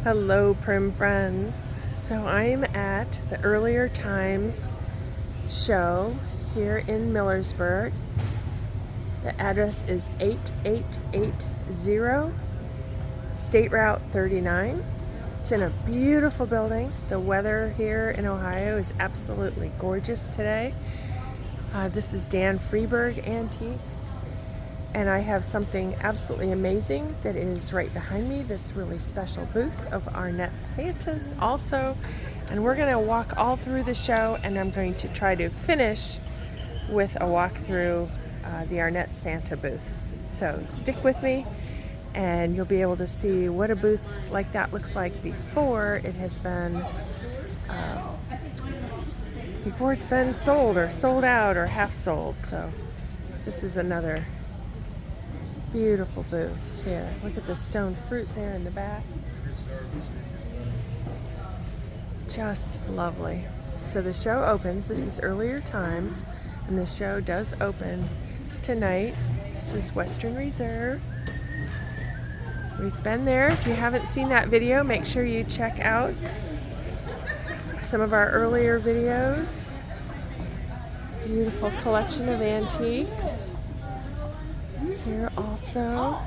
Hello, Prim friends. So I'm at the Earlier Times show here in Millersburg. The address is 8880 State Route 39. It's in a beautiful building. The weather here in Ohio is absolutely gorgeous today. This is Dan Freeberg Antiques. And I have something absolutely amazing that is right behind me, this really special booth of Arnette Santa's also. And we're gonna walk all through the show, and I'm going to try to finish with a walk through the Arnette Santa booth. So stick with me and you'll be able to see what a booth like that looks like before it has been, before it's been sold or sold out or half sold. So this is another beautiful booth here. Look at the stone fruit there in the back. Just lovely. So the show opens. This is Earlier Times, and the show does open tonight. This is Western Reserve. We've been there. If you haven't seen that video, make sure you check out some of our earlier videos. Beautiful collection of antiques. Here also.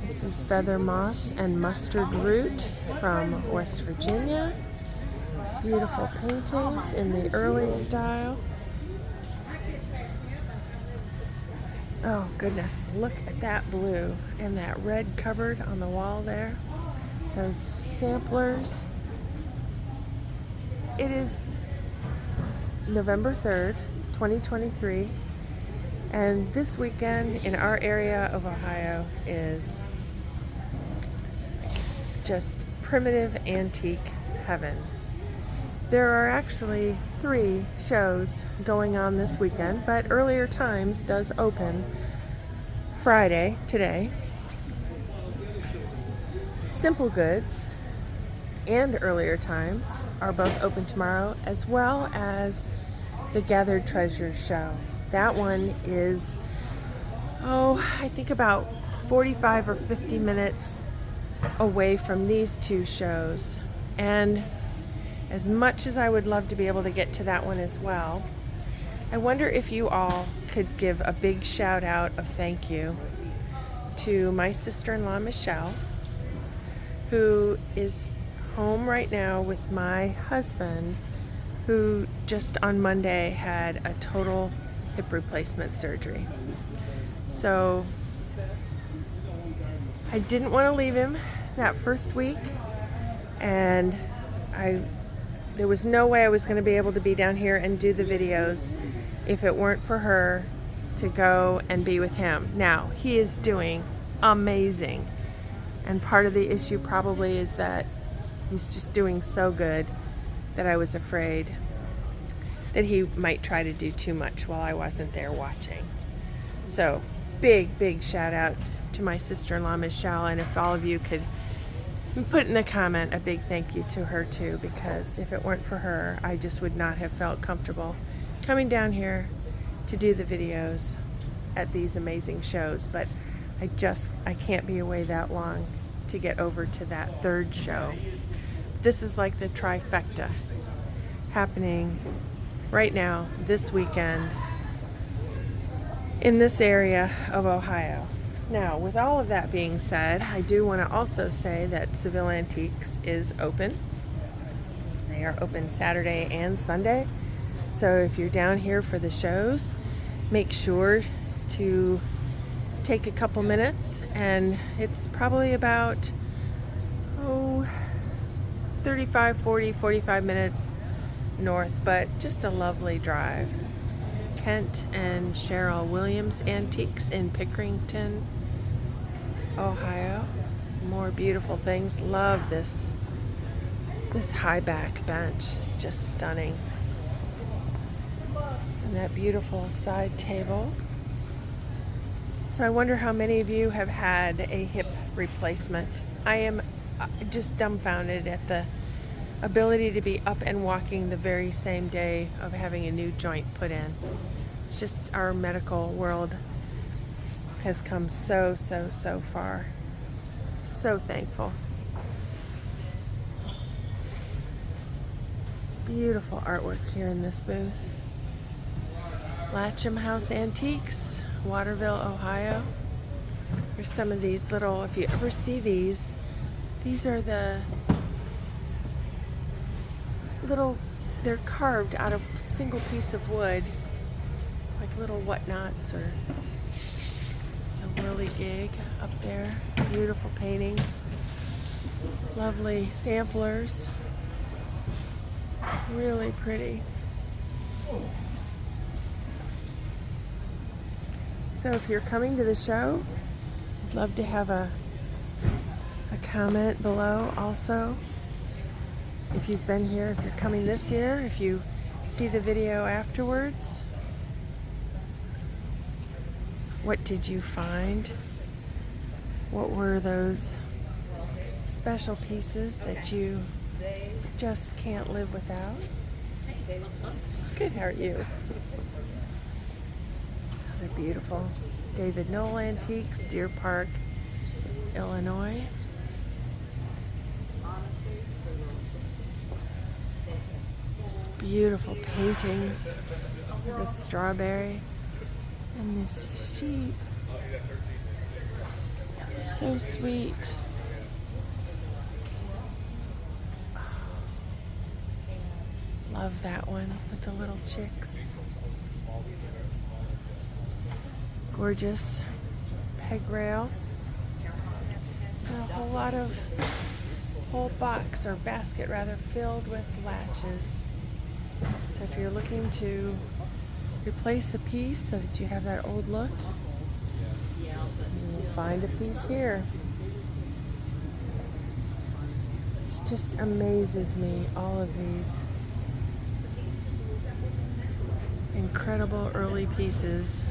This is feather moss and mustard root from West Virginia. Beautiful paintings in the early style. Oh goodness, look at that blue and that red cupboard on the wall there. Those samplers. It is November 3rd, 2023, and this weekend in our area of Ohio is just primitive antique heaven. There are actually 3 shows going on this weekend, but Earlier Times does open Friday, today. Simple Goods and Earlier Times are both open tomorrow, as well as the Gathered Treasures show. That one is, I think about 45 or 50 minutes away from these 2 shows. And as much as I would love to be able to get to that one as well, I wonder if you all could give a big shout out of thank you to my sister-in-law Michelle, who is home right now with my husband, who just on Monday had a total hip replacement surgery. So I didn't want to leave him that first week, and there was no way I was going to be able to be down here and do the videos if it weren't for her to go and be with him. Now, he is doing amazing, and part of the issue probably is that he's just doing so good that I was afraid that he might try to do too much while I wasn't there watching. So big shout out to my sister-in-law Michelle, and if all of you could put in the comment a big thank you to her too, because if it weren't for her, I just would not have felt comfortable coming down here to do the videos at these amazing shows. But I can't be away that long to get over to that 3rd show. This is like the trifecta happening right now this weekend in this area of Ohio. Now, with all of that being said, I do want to also say that Seville Antiques is open. They are open Saturday and Sunday. So if you're down here for the shows, make sure to take a couple minutes, and it's probably about 35, 40, 45 minutes north, but just a lovely drive. Kent and Cheryl Williams Antiques in Pickerington, Ohio. More beautiful things. Love this high back bench. It's just stunning. And that beautiful side table. So I wonder how many of you have had a hip replacement. I am just dumbfounded at the ability to be up and walking the very same day of having a new joint put in. It's just our medical world has come so far. So thankful. Beautiful artwork here in this booth. Latcham House Antiques, Waterville, Ohio. Here's some of these little, if you ever see these are the little, they're carved out of a single piece of wood, like little whatnots, or there's a whirligig up there. Beautiful paintings, lovely samplers, really pretty. So if you're coming to the show, I'd love to have a comment below also. If you've been here, if you're coming this year, if you see the video afterwards, what did you find? What were those special pieces that you just can't live without? Good, how are you? They're beautiful. David Knoll Antiques, Deer Park, Illinois. Just beautiful paintings. The strawberry and this sheep. So sweet. Love that one with the little chicks. Gorgeous peg rail. And a whole box or basket rather filled with latches. So if you're looking to replace a piece so that you have that old look, you'll find a piece here. It just amazes me, all of these incredible early pieces.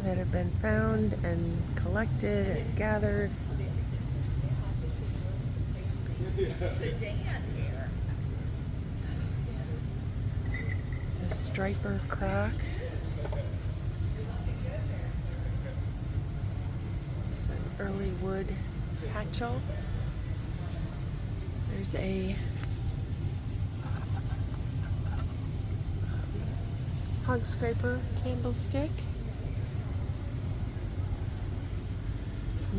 That have been found and collected and gathered. It's a striper crock. It's an early wood hatchel. There's a hog scraper candlestick.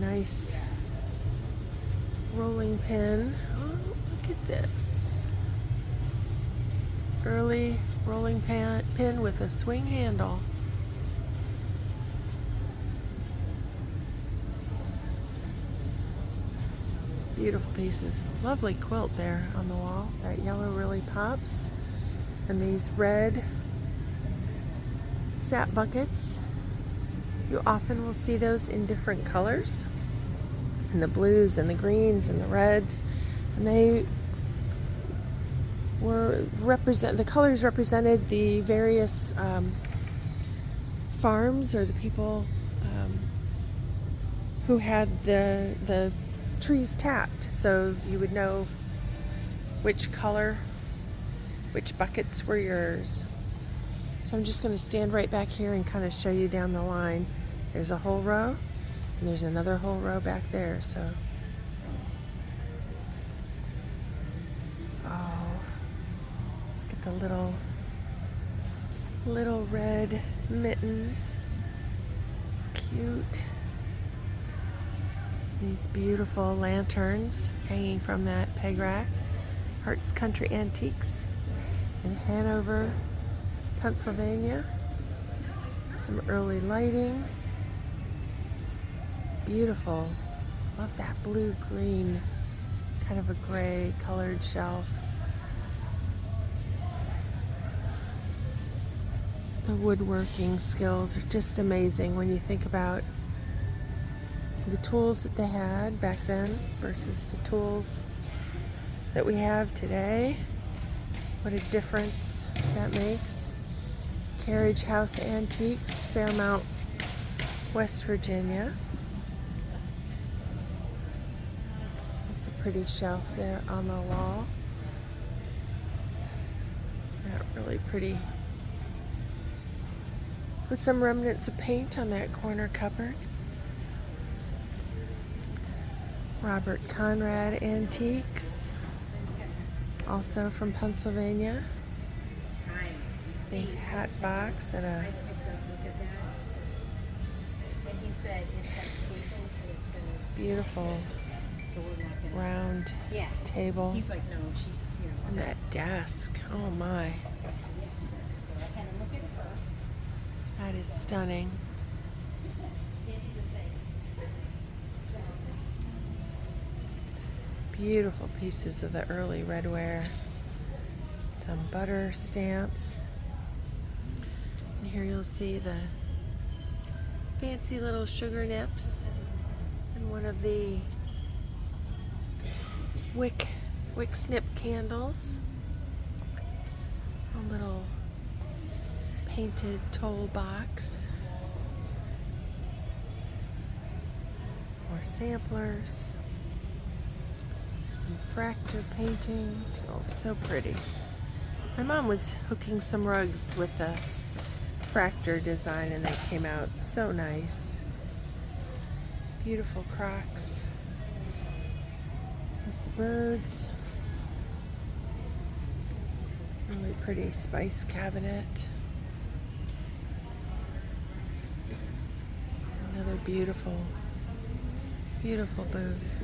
Nice rolling pin. Oh, look at this. Early rolling pin with a swing handle. Beautiful pieces. Lovely quilt there on the wall. That yellow really pops. And these red sap buckets. You often will see those in different colors, and the blues and the greens and the reds, and they were the colors represented the various farms or the people who had the trees tapped, so you would know which color, which buckets were yours. So I'm just going to stand right back here and kind of show you down the line. There's a whole row, and there's another whole row back there. So, oh, look at the little red mittens. Cute. These beautiful lanterns hanging from that peg rack. Hart's Country Antiques in Hanover, Pennsylvania. Some early lighting. Beautiful. Love that blue-green, kind of a gray colored shelf. The woodworking skills are just amazing when you think about the tools that they had back then versus the tools that we have today. What a difference that makes. Carriage House Antiques, Fairmount, West Virginia. It's a pretty shelf there on the wall. That really pretty with some remnants of paint on that corner cupboard. Robert Conrad Antiques, also from Pennsylvania. Big hat box and a beautiful round table. And that desk, oh my. That is stunning. Beautiful pieces of the early redware. Some butter stamps. And here you'll see the fancy little sugar nips and one of the wick snip candles. A little painted toll box. More samplers. Some fractal paintings. Oh, so pretty. My mom was hooking some rugs with the fractal design and they came out so nice. Beautiful crocks. Birds. Really pretty spice cabinet. Another beautiful, beautiful booth.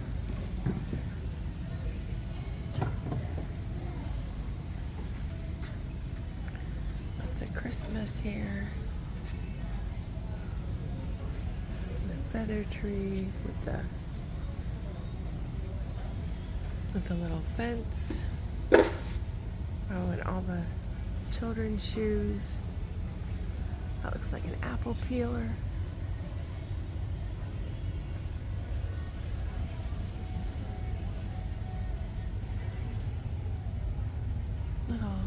Lots of Christmas here. The feather tree with the little fence. Oh, and all the children's shoes. That looks like an apple peeler. Little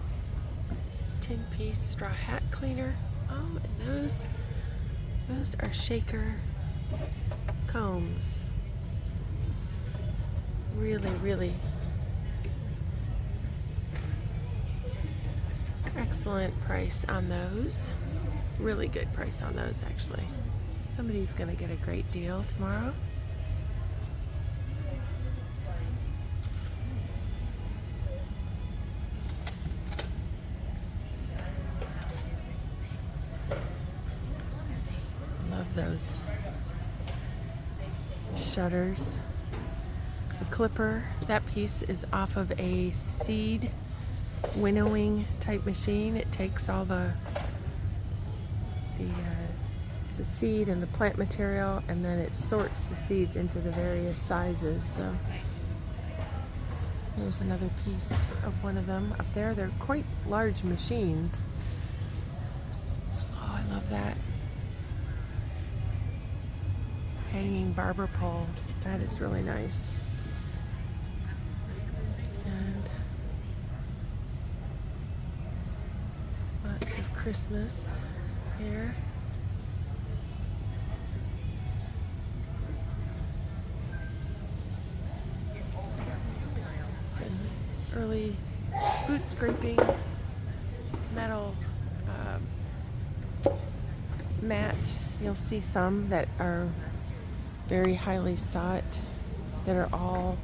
10-piece straw hat cleaner. Oh, and those are shaker combs. Really, really excellent price on those. Really good price on those, actually. Somebody's gonna get a great deal tomorrow. Love those shutters. The clipper, that piece is off of a seed winnowing type machine. It takes all the seed and the plant material and then it sorts the seeds into the various sizes. So there's another piece of one of them up there. They're quite large machines. Oh, I love that. Hanging barber pole. That is really nice. And lots of Christmas here. Some early boot scraping, metal mat. You'll see some that are very highly sought that are all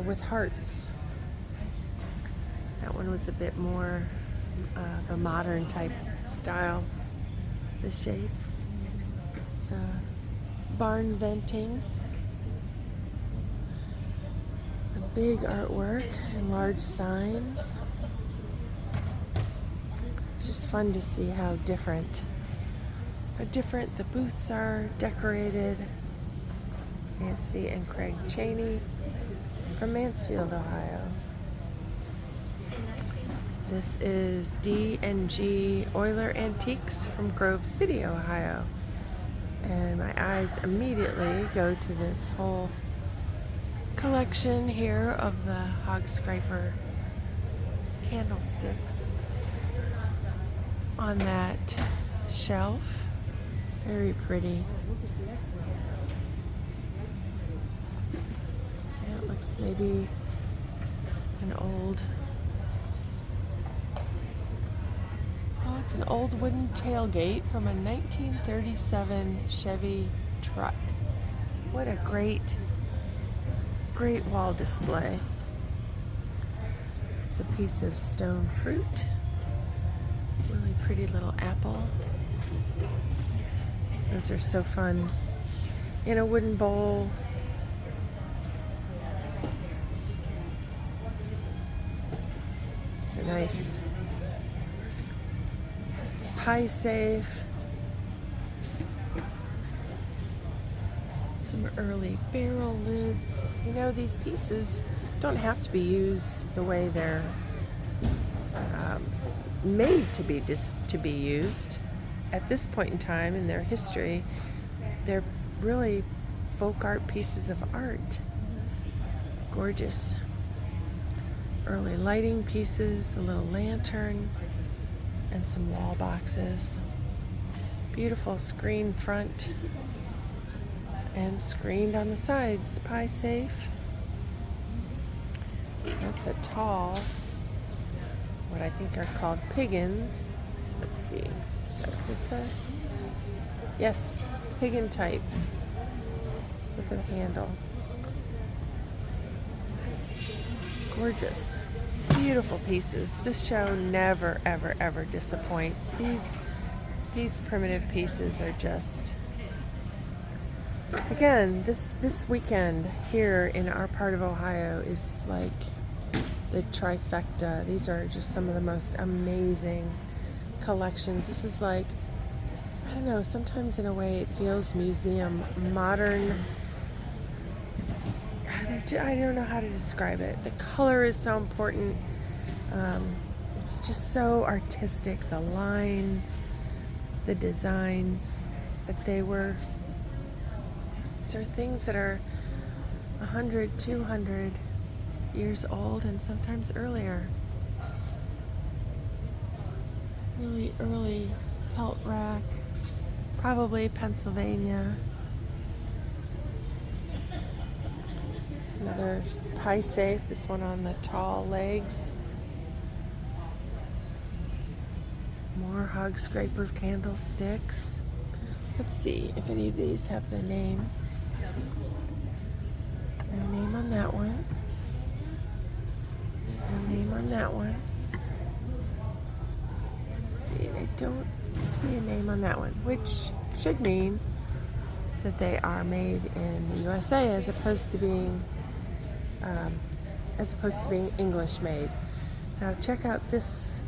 with hearts. That one was a bit more the modern type style, the shape. So barn venting. Some big artwork and large signs. It's just fun to see how different the booths are decorated. Nancy and Craig Cheney from Mansfield, Ohio. This is D&G Euler Antiques from Grove City, Ohio. And my eyes immediately go to this whole collection here of the hog scraper candlesticks on that shelf. Very pretty. Yeah, it looks maybe an old It's an old wooden tailgate from a 1937 Chevy truck. What a great wall display. It's a piece of stone fruit. Really pretty little apple. Those are so fun. In a wooden bowl. It's a nice pie safe. Some early barrel lids. You know, these pieces don't have to be used the way they're made to be used. At this point in time in their history, they're really folk art pieces of art. Gorgeous. Early lighting pieces, a little lantern, and some wall boxes. Beautiful screen front and screened on the sides. Pie safe. That's a tall, what I think are called piggins. Let's see. Is that what this says? Yes, piggin type with a handle. Gorgeous. Beautiful pieces. This show never, ever, ever disappoints. These primitive pieces are just... Again, this weekend here in our part of Ohio is like the trifecta. These are just some of the most amazing collections. This is like, I don't know, sometimes in a way it feels museum, modern. I don't know how to describe it. The color is so important. It's just so artistic. The lines, the designs, but these are things that are 100, 200 years old and sometimes earlier. Really early pelt rack, probably Pennsylvania. Another pie safe, this one on the tall legs. More hog scraper candlesticks. Let's see if any of these have the name. No name on that one. No name on that one. Let's see, I don't see a name on that one, which should mean that they are made in the USA as opposed to being English made. Now check out this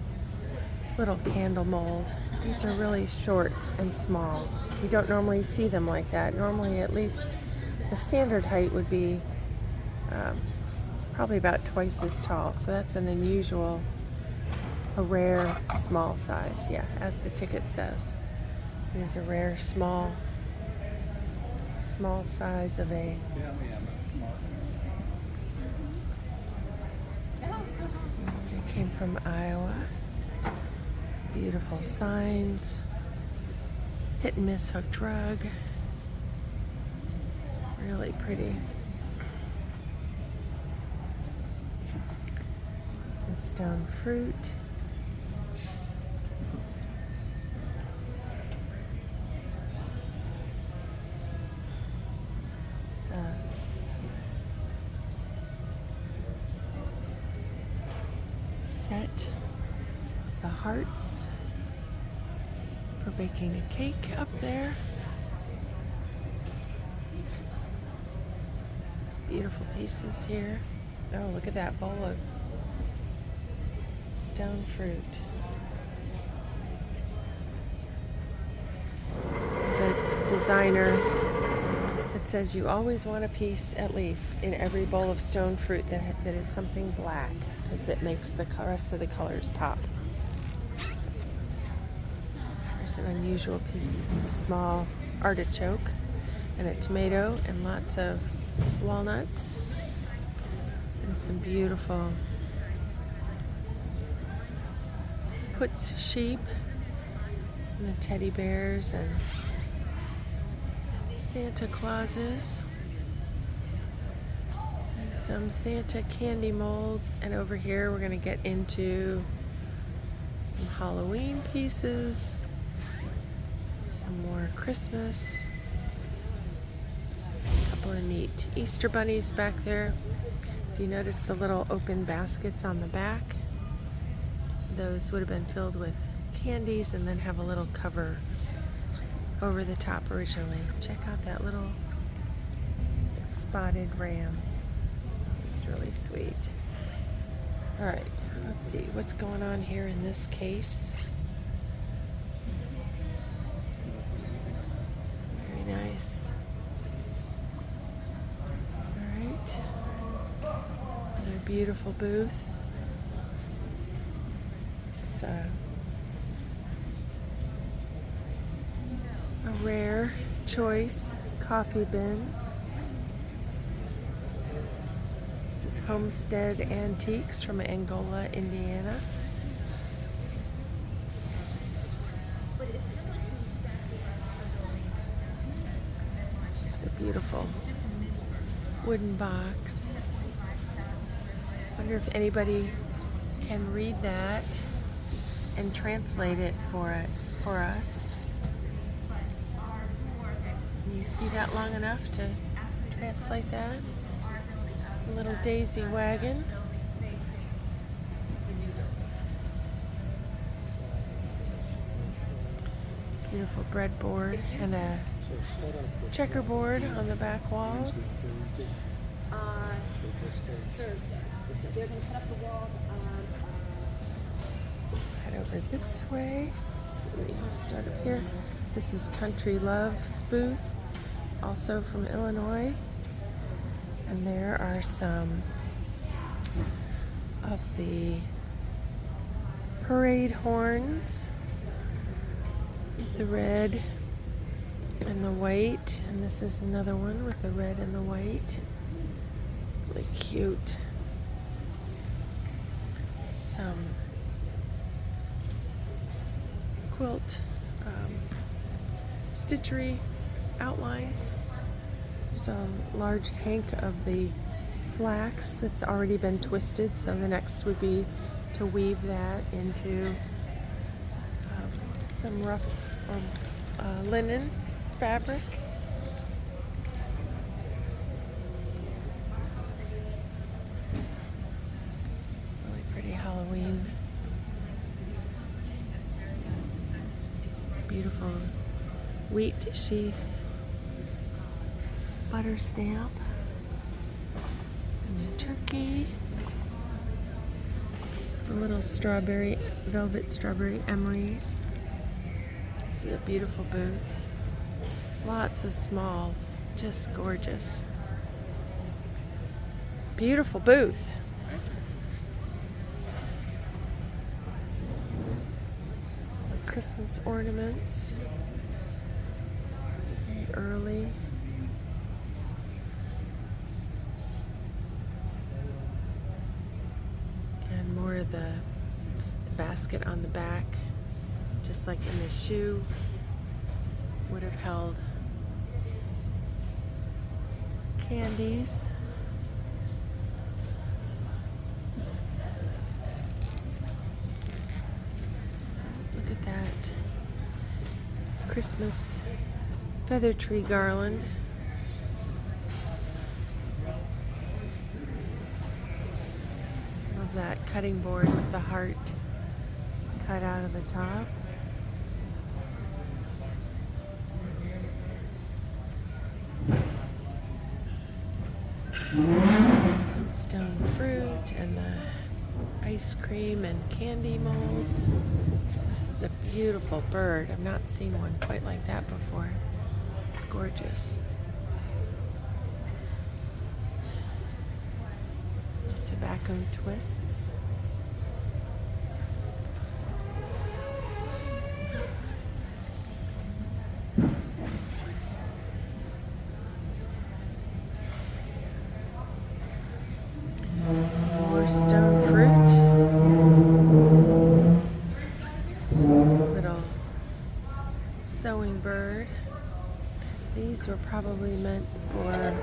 little candle mold. These are really short and small. You don't normally see them like that. Normally, at least the standard height would be probably about twice as tall. So that's an unusual, a rare small size. Yeah, as the ticket says, it is a rare small size of a. They came from Iowa. Beautiful signs. Hit and miss hooked rug. Really pretty. Some stone fruit. It's a set. The hearts for baking a cake up there. It's beautiful pieces here. Oh, look at that bowl of stone fruit. There's a designer that says you always want a piece, at least, in every bowl of stone fruit that is something black, because it makes the rest of the colors pop. There's an unusual piece, a small artichoke, and a tomato, and lots of walnuts, and some beautiful Putz sheep, and the teddy bears, and Santa Clauses, and some Santa candy molds. And over here we're going to get into Some Halloween pieces. Some more Christmas. A couple of neat Easter bunnies back there. If you notice the little open baskets on the back, those would have been filled with candies and then have a little cover over the top originally. Check out that little spotted ram. It's really sweet. All right, let's see what's going on here in this case. Very nice. All right, another beautiful booth. It's a rare choice coffee bin. This is Homestead Antiques from Angola, Indiana. It's a beautiful wooden box. Wonder if anybody can read that and translate it for us. Can you see that long enough to translate that? A little daisy wagon. Beautiful breadboard and a checkerboard on the back wall. Thursday. They're going to put up the walls on. Head over this way. So we'll start up here. This is Country Love's booth, also from Illinois. And there are some of the parade horns, the red and the white. And this is another one with the red and the white. Really cute. Some quilt stitchery outlines. There's a large hank of the flax that's already been twisted, so the next would be to weave that into some rough linen fabric. Really pretty Halloween. Beautiful wheat sheath. Butter stamp, and the turkey, the little strawberry, velvet strawberry emeries. This is a beautiful booth. Lots of smalls, just gorgeous. Beautiful booth. Christmas ornaments, very early. More of the basket on the back, just like in the shoe, would have held candies. Look at that Christmas feather tree garland. That cutting board with the heart cut out of the top. Some stone fruit and the ice cream and candy molds. This is a beautiful bird. I've not seen one quite like that before. It's gorgeous. Tobacco twists. More stone fruit. Little sewing bird. These were probably meant for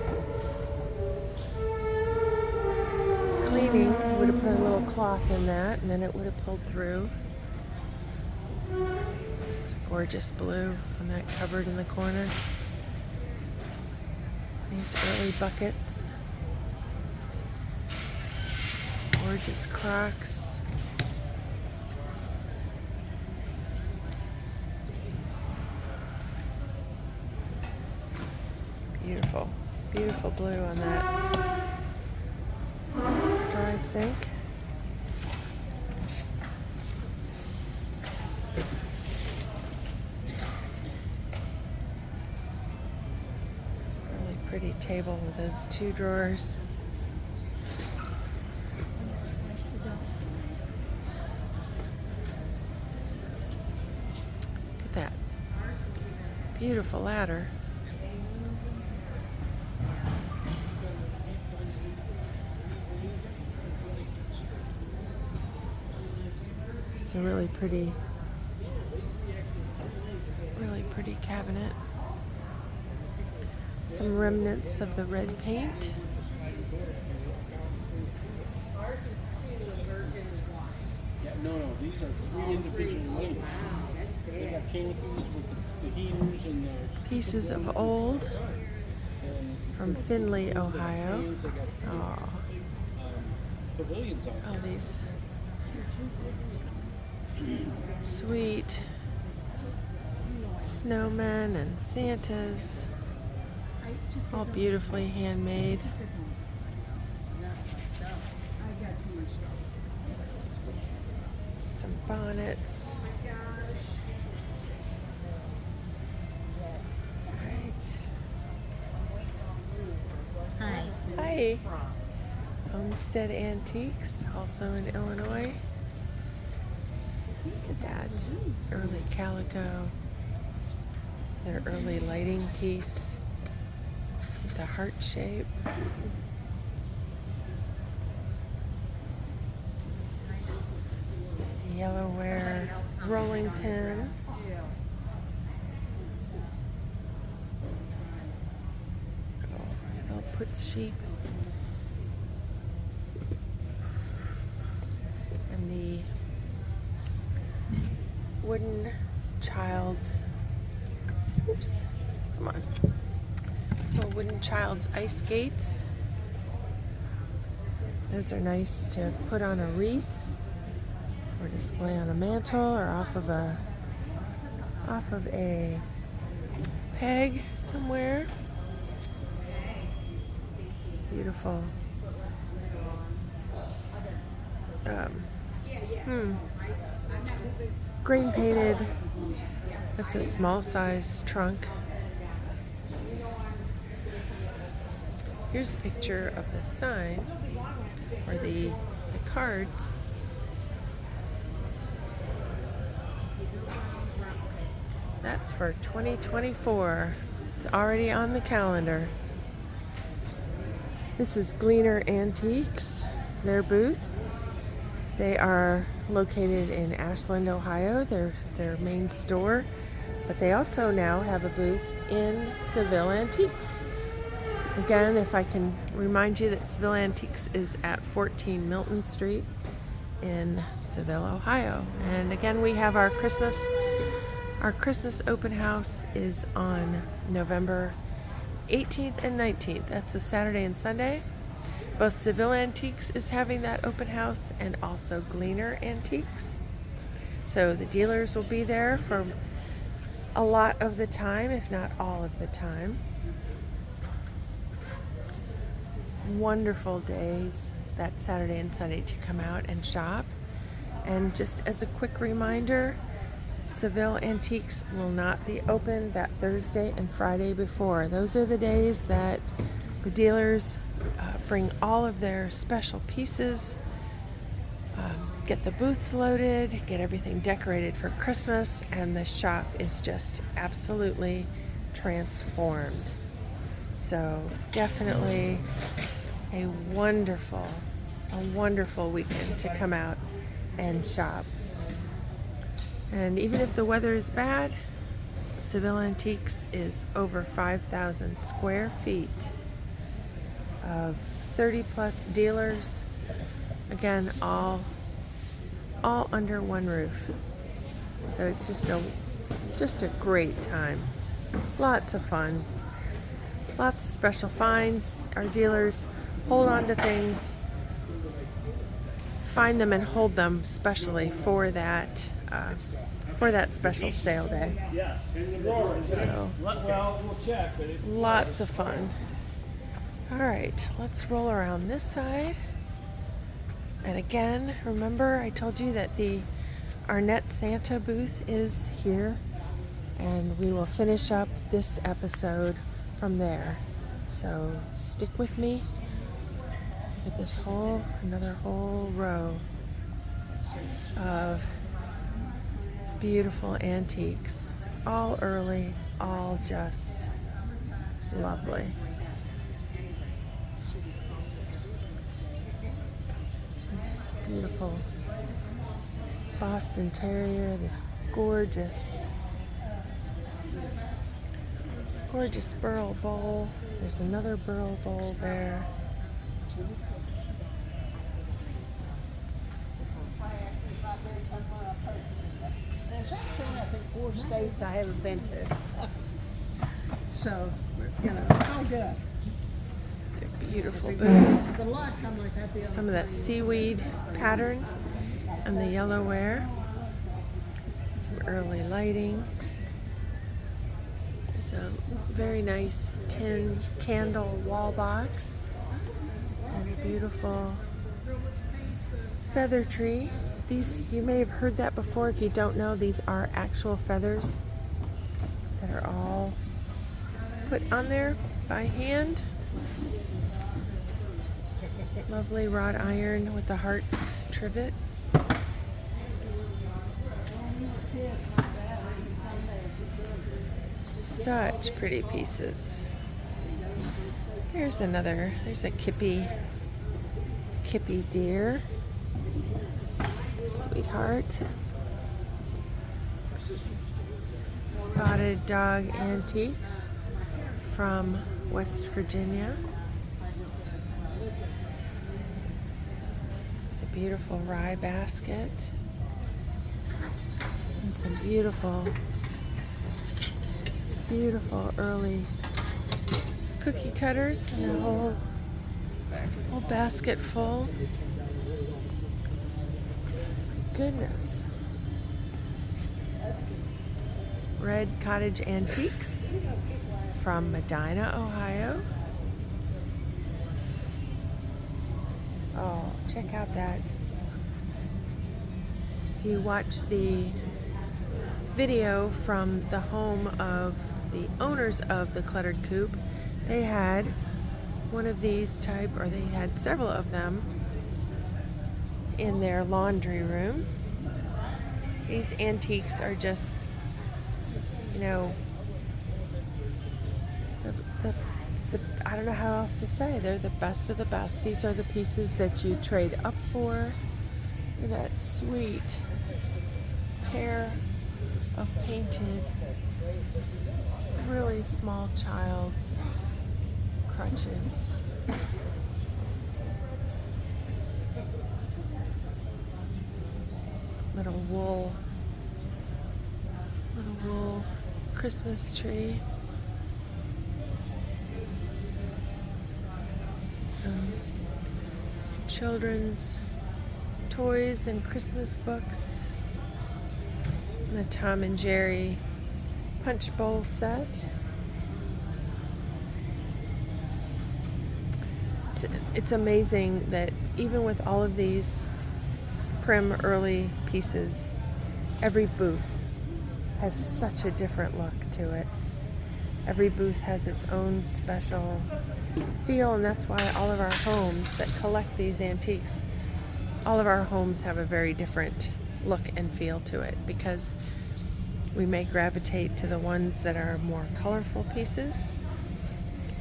cleaning. Would have put a little cloth in that and then it would have pulled through. Gorgeous blue on that cupboard in the corner. These early buckets. Gorgeous Crocs. Beautiful, beautiful blue on that dry sink. Really pretty table with those 2 drawers. Look at that. Beautiful ladder. It's a really pretty cabinet. Some remnants of the red paint. No, these are 3 individual layers. They got canopies with the heaters and the Pieces of old from Findlay, Ohio. Oh, pavilions on all these sweet snowmen and Santas, all beautifully handmade. Some bonnets. Right. Hi. Homestead Antiques, also in Illinois. Look at that. Early calico. Their early lighting piece with the heart shape. Yellowware rolling pin. Oh, puts sheep. And the wooden child's, oops, come on. Little wooden child's ice skates. Those are nice to put on a wreath or display on a mantle or off of a peg somewhere. Beautiful. Green painted. That's a small size trunk. Here's a picture of the sign or the cards. That's for 2024. It's already on the calendar. This is Gleaner Antiques, their booth. They are located in Ashland, Ohio, their main store, but they also now have a booth in Seville Antiques. Again, if I can remind you that Seville Antiques is at 14 Milton Street in Seville, Ohio. And again, we have our Christmas open house is on November 18th and 19th. That's the Saturday and Sunday. Both Seville Antiques is having that open house and also Gleaner Antiques. So the dealers will be there for a lot of the time, if not all of the time. Wonderful days that Saturday and Sunday to come out and shop. And just as a quick reminder, Seville Antiques will not be open that Thursday and Friday before. Those are the days that the dealers bring all of their special pieces, get the booths loaded, get everything decorated for Christmas, and the shop is just absolutely transformed. So definitely a wonderful weekend to come out and shop. And even if the weather is bad, Seville Antiques is over 5,000 square feet of 30 plus dealers. Again, all under one roof. So it's just a Just a great time. Lots of fun. Lots of special finds. Our dealers hold on to things, find them and hold them specially for that special sale day. So Well, we'll check, but it, lots of fun. All right, let's roll around this side. And again, remember I told you that the Arnette Santa booth is here, and we will finish up this episode from there. So stick with me. Look at this another whole row of beautiful antiques. All early, all just lovely. Beautiful Boston Terrier, this gorgeous burl vole. There's another burl vole there. There's actually, I think, 4 states I haven't been to. So, you know, it's all good. Beautiful booth. But a lot of time like that, Some of that seaweed pattern and the yellowware. Some early lighting. There's a very nice tin candle wall box. And a beautiful feather tree. These, you may have heard that before. If you don't know, these are actual feathers that are all put on there by hand. Lovely wrought iron with the hearts trivet. Such pretty pieces. There's a kippy deer. Sweetheart. Spotted dog antiques from West Virginia. It's a beautiful rye basket. And some beautiful early cookie cutters, and a whole basket full. Goodness. Red Cottage Antiques from Medina, Ohio. Oh, check out that. If you watch the video from the home of the owners of the Cluttered Coop, they had one of these type, or they had several of them in their laundry room. These antiques are just, you know, I don't know how else to say. They're the best of the best. These are the pieces that you trade up for. Look at that sweet pair of painted, really small child's crutches. Little wool Christmas tree. Some children's toys and Christmas books. And the Tom and Jerry punch bowl set. It's amazing that even with all of these prim early pieces, every booth has such a different look to it. Every booth has its own special feel, and that's why all of our homes that collect these antiques, all of our homes have a very different look and feel to it, because we may gravitate to the ones that are more colorful pieces,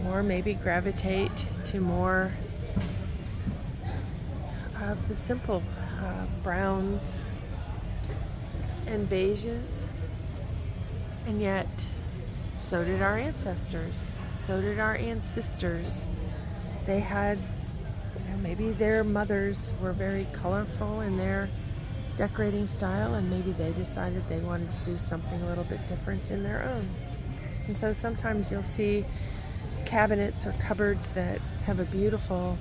or maybe gravitate to more of the simple browns and beiges. And yet, so did our ancestors. So did our ancestors. They had, maybe their mothers were very colorful in their decorating style, and maybe they decided they wanted to do something a little bit different in their own. And so sometimes you'll see cabinets or cupboards that have a beautiful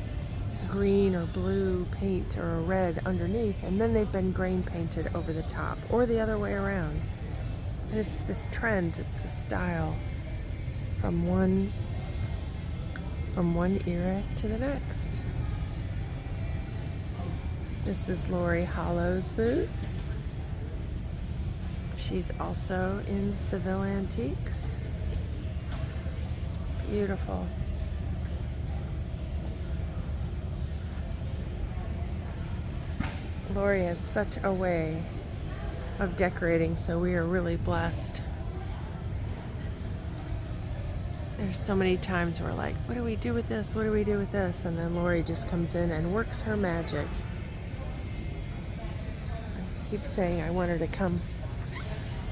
green or blue paint or a red underneath, and then they've been grain painted over the top, or the other way around. And it's this trends, it's the style from one era to the next. This is Lori Hollow's booth. She's also in Seville Antiques. Beautiful. Lori has such a way of decorating, so we are really blessed. There's so many times we're like, what do we do with this? What do we do with this? And then Lori just comes in and works her magic. I keep saying I want her to come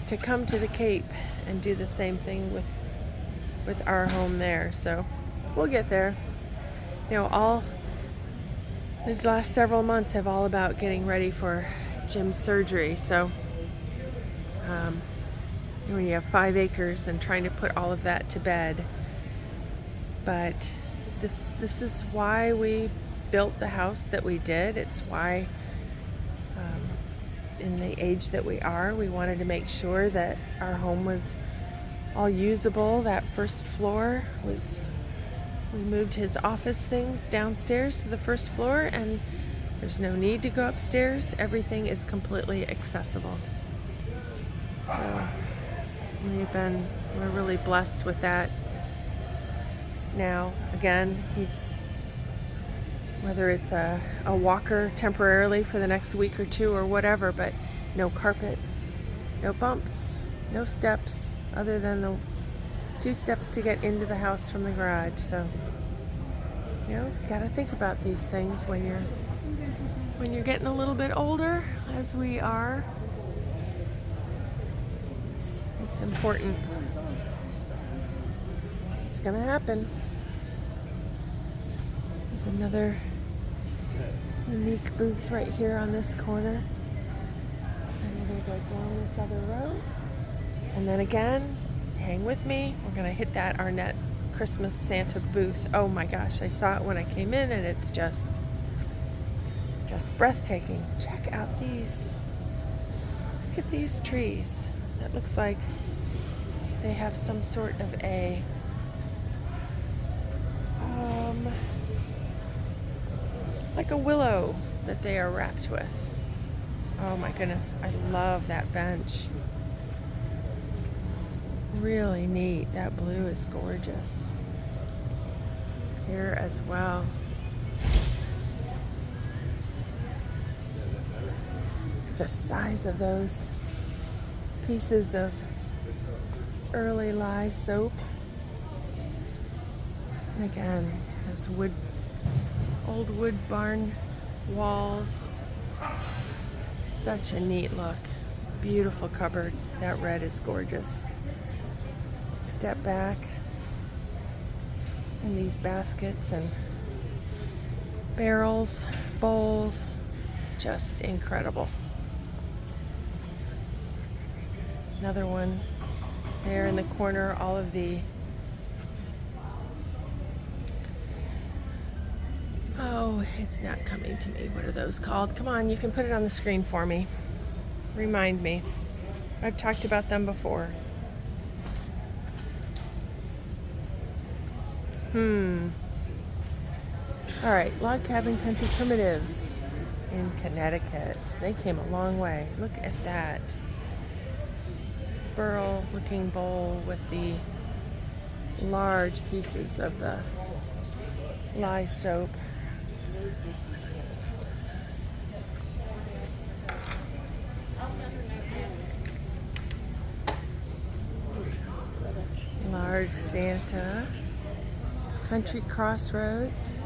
to the Cape and do the same thing with our home there. So we'll get there. You know, all these last several months have all about getting ready for Jim's surgery. So when you have 5 acres and trying to put all of that to bed. But this is why we built the house that we did. It's why in the age that we are, we wanted to make sure that our home was all usable. That first floor was, we moved his office things downstairs to the first floor, and there's no need to go upstairs. Everything is completely accessible. So we're really blessed with that. Now, again, he's, whether it's a walker temporarily for the next week or two or whatever, but no carpet, no bumps, no steps, other than the 2 steps to get into the house from the garage. So, you know, you gotta think about these things when you're getting a little bit older, as we are. It's important. It's gonna happen. There's another unique booth right here on this corner. And we're gonna go down this other road. And then again, hang with me. We're gonna hit that Arnette Christmas Santa booth. Oh my gosh, I saw it when I came in, and it's just breathtaking. Check out these. Look at these trees. That looks like they have some sort of a like a willow that they are wrapped with. Oh my goodness, I love that bench. Really neat. That blue is gorgeous. Here as well. The size of those pieces of early lye soap. And again, those old wood barn walls. Such a neat look. Beautiful cupboard. That red is gorgeous. Step back. And these baskets and barrels, bowls, just incredible. Another one there in the corner, all of the it's not coming to me. What are those called? Come on, you can put it on the screen for me. Remind me. I've talked about them before. All right, Log Cabin Country Primitives in Connecticut. They came a long way. Look at that burl looking bowl with the large pieces of the lye soap. Large Santa. Country Crossroads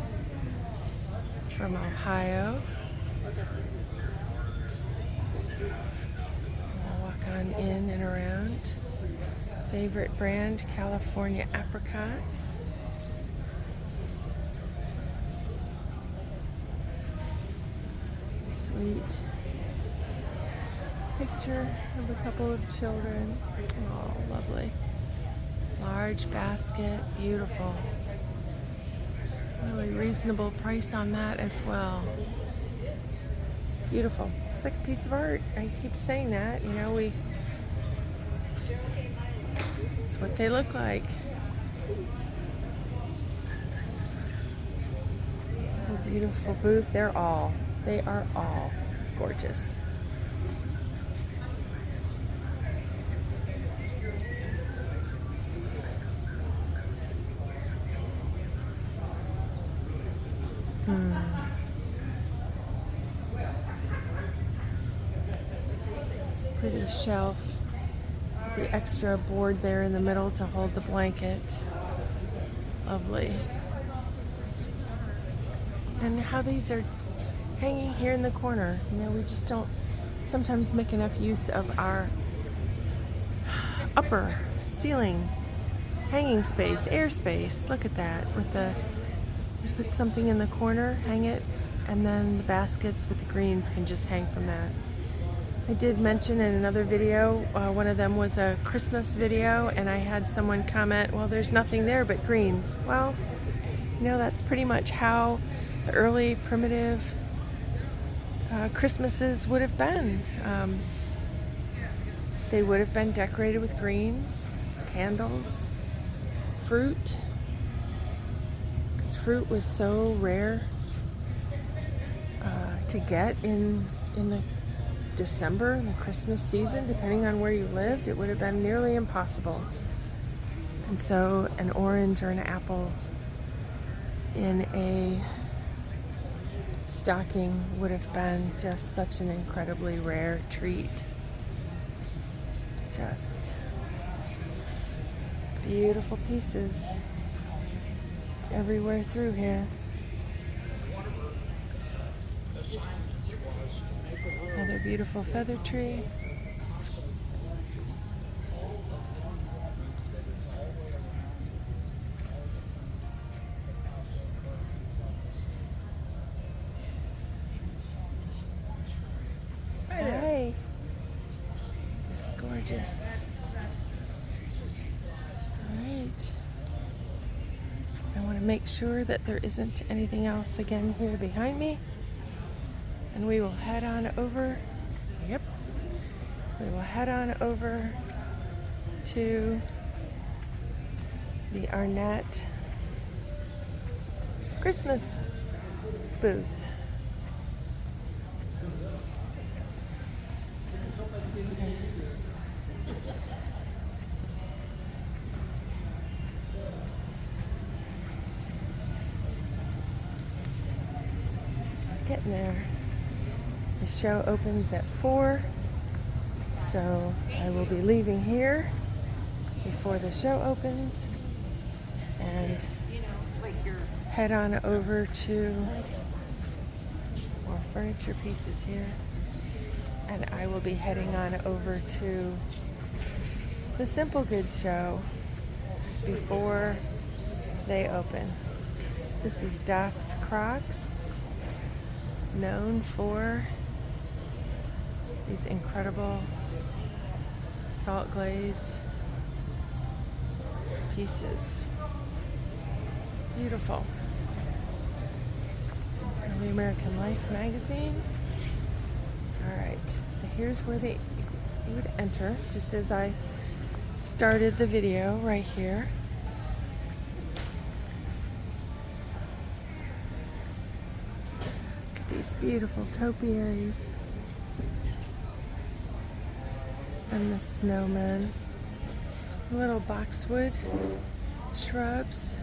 from Ohio. I'll walk on in and around. Favorite brand, California apricots. Sweet picture of a couple of children. Oh, lovely. Large basket, beautiful. Really reasonable price on that as well. Beautiful. It's like a piece of art. I keep saying that, you know, it's what they look like. A beautiful booth. They are all gorgeous. Pretty shelf. The extra board there in the middle to hold the blanket. Lovely. And how these are hanging here in the corner. You know, we just don't sometimes make enough use of our upper ceiling hanging space, air space. Look at that. With the, put something in the corner, hang it, and then the baskets with the greens can just hang from that. I did mention in another video, one of them was a Christmas video, and I had someone comment, well, there's nothing there but greens. Well, you know, that's pretty much how the early primitive Christmases would have been. They would have been decorated with greens, candles, fruit, because fruit was so rare to get in the December, in the Christmas season. Depending on where you lived, it would have been nearly impossible. And so an orange or an apple in a stocking would have been just such an incredibly rare treat. Just beautiful pieces everywhere through here. Another beautiful feather tree. Hi. It's gorgeous. All right. I want to make sure that there isn't anything else again here behind me. And we will head on over, we will head on over to the Arnett Christmas booth. Getting there. The show opens at 4, so I will be leaving here before the show opens and head on over to more furniture pieces here, and I will be heading on over to the Simple Goods show before they open. This is Doc's Crocs, known for these incredible salt glaze pieces. Beautiful. Early American Life magazine. Alright, so here's where you would enter, just as I started the video right here. Look at these beautiful topiaries. And the snowmen, little boxwood shrubs.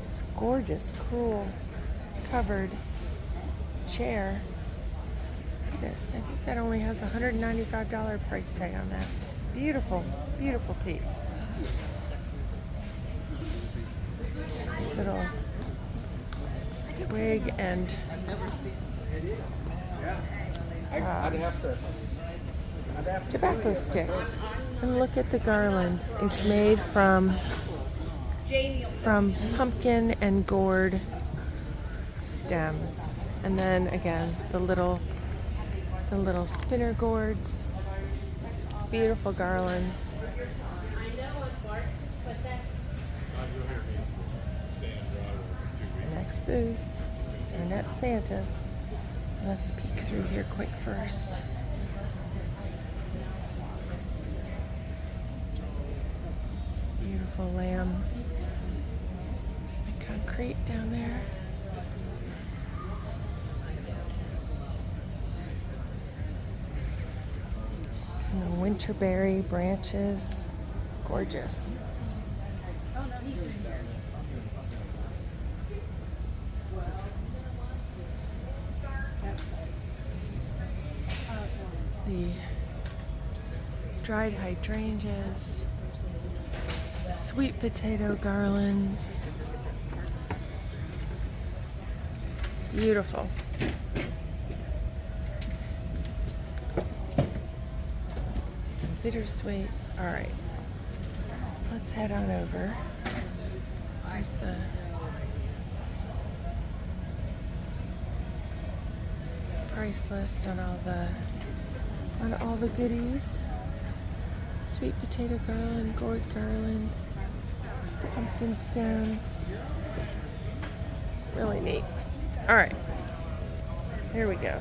It's gorgeous, cool, covered chair. Look at this. I think that only has a $195 price tag on that. Beautiful, beautiful piece. This little twig and tobacco stick. And look at the garland. It's made from pumpkin and gourd stems. And then again, the little The little spinner gourds. Beautiful garlands. Next booth is Arnette Santa's. Let's peek through here quick first. Beautiful lamb. The concrete down there. And the winterberry branches. Gorgeous. The dried hydrangeas, sweet potato garlands. Beautiful. Some bittersweet. All right, let's head on over. There's the price list on all the goodies. Sweet potato garland, gourd garland, pumpkin stems. Really neat. All right, here we go.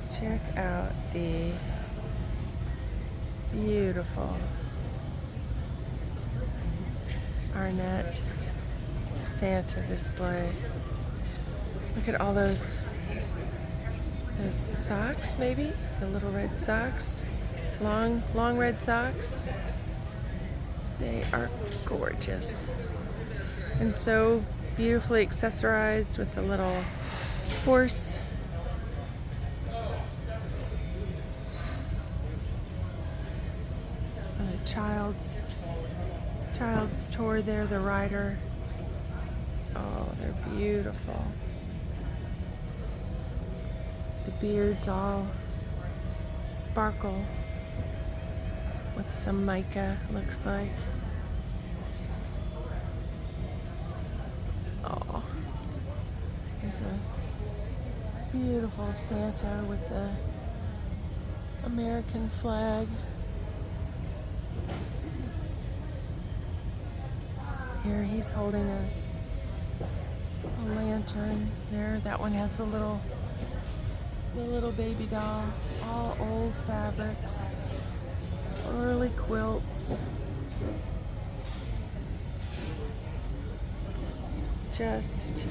Check out the beautiful Arnette Santa display. Look at all those socks, maybe? The little red socks. Long red socks. They are gorgeous. And so beautifully accessorized with the little horse. Child's toy there, the rider. Oh, they're beautiful. The beards all sparkle with some mica, looks like. Oh, there's a beautiful Santa with the American flag. Here he's holding a lantern there. That one has the little baby doll. All old fabrics, early quilts. Just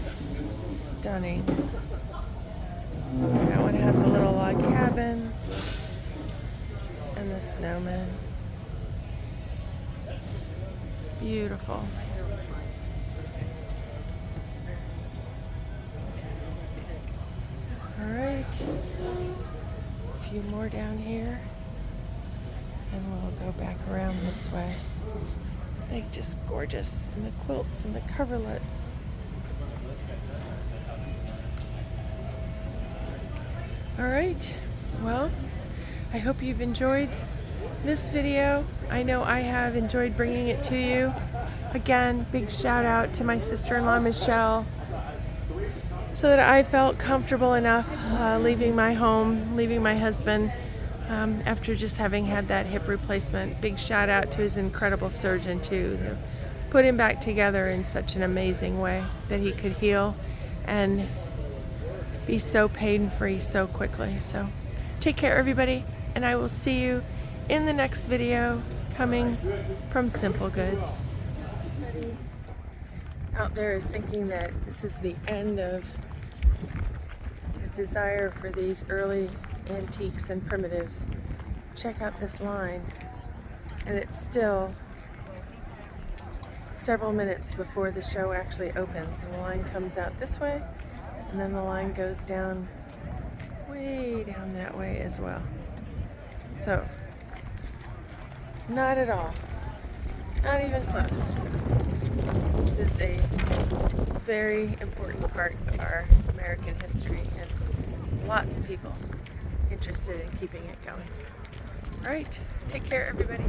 stunning. That one has a little log cabin and the snowman. Beautiful. All right, a few more down here, and we'll go back around this way. They're just gorgeous, and the quilts and the coverlets. All right, well, I hope you've enjoyed this video. I know I have enjoyed bringing it to you. Again, big shout out to my sister-in-law, Michelle, so that I felt comfortable enough leaving my home, leaving my husband after just having had that hip replacement. Big shout out to his incredible surgeon too, who put him back together in such an amazing way that he could heal and be so pain-free so quickly. So take care, everybody, and I will see you in the next video coming from Simple Goods. Everybody out there is thinking that this is the end of the desire for these early antiques and primitives. Check out this line, and it's still several minutes before the show actually opens, and the line comes out this way, and then the line goes down way down that way as well. So not at all, not even close. This is a very important part of our American history, and lots of people interested in keeping it going. All right, take care, everybody.